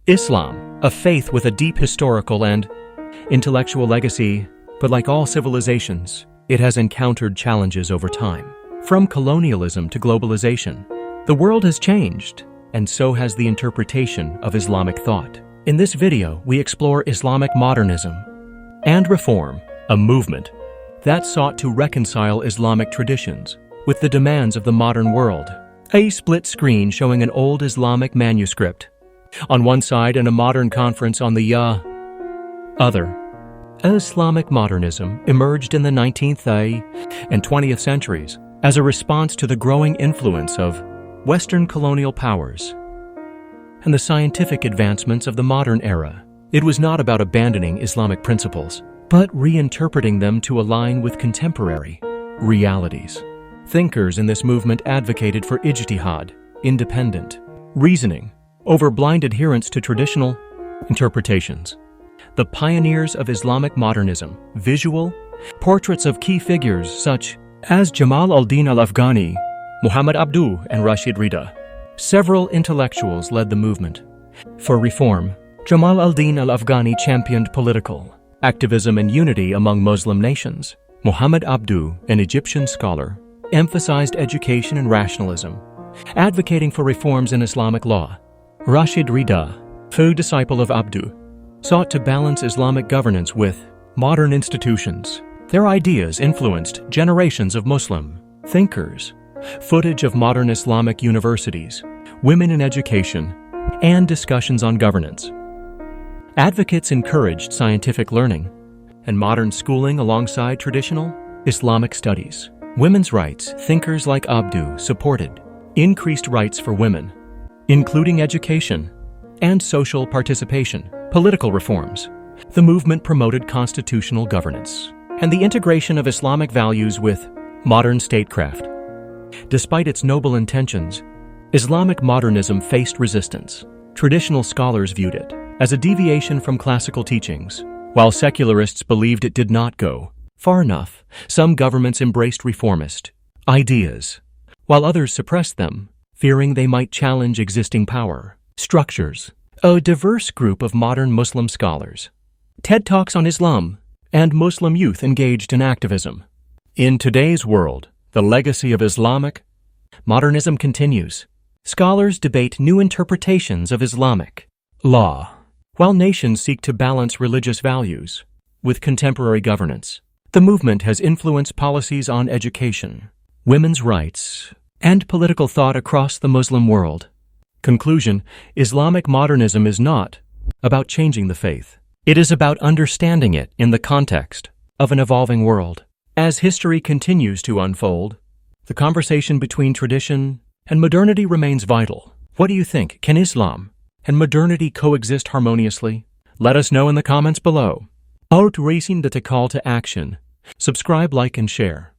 Islam, a faith with a deep historical and intellectual legacy, but like all civilizations, it has encountered challenges over time. From colonialism to globalization, the world has changed, and so has the interpretation of Islamic thought. In this video, we explore Islamic modernism and reform, a movement that sought to reconcile Islamic traditions with the demands of the modern world. A split screen showing an old Islamic manuscript on one side and a modern conference on the other. Islamic modernism emerged in the 19th and 20th centuries as a response to the growing influence of Western colonial powers and the scientific advancements of the modern era. It was not about abandoning Islamic principles, but reinterpreting them to align with contemporary realities. Thinkers in this movement advocated for Ijtihad, independent reasoning, over blind adherence to traditional interpretations. The pioneers of Islamic modernism, visual portraits of key figures such as Jamal al-Afghani, Muhammad Abduh, and Rashid Rida. Several intellectuals led the movement. For reform, Jamal al-Afghani championed political activism and unity among Muslim nations. Muhammad Abduh, an Egyptian scholar, emphasized education and rationalism, advocating for reforms in Islamic law. Rashid Rida, a disciple of Abduh, sought to balance Islamic governance with modern institutions. Their ideas influenced generations of Muslim thinkers. Footage of modern Islamic universities, women in education, and discussions on governance. Advocates encouraged scientific learning and modern schooling alongside traditional Islamic studies. Women's rights thinkers like Abduh supported increased rights for women, including education and social participation. Political reforms. The movement promoted constitutional governance and the integration of Islamic values with modern statecraft. Despite its noble intentions, Islamic modernism faced resistance. Traditional scholars viewed it as a deviation from classical teachings, while secularists believed it did not go far enough. Some governments embraced reformist ideas, while others suppressed them, fearing they might challenge existing power structures. A diverse group of modern Muslim scholars, TED Talks on Islam, and Muslim youth engaged in activism. In today's world, the legacy of Islamic modernism continues. Scholars debate new interpretations of Islamic law, while nations seek to balance religious values with contemporary governance. The movement has influenced policies on education, women's rights, and political thought across the Muslim world. Conclusion: Islamic modernism is not about changing the faith. It is about understanding it in the context of an evolving world. As history continues to unfold, the conversation between tradition and modernity remains vital. What do you think? Can Islam and modernity coexist harmoniously? Let us know in the comments below. Out racing the call to action. Subscribe, like, and share.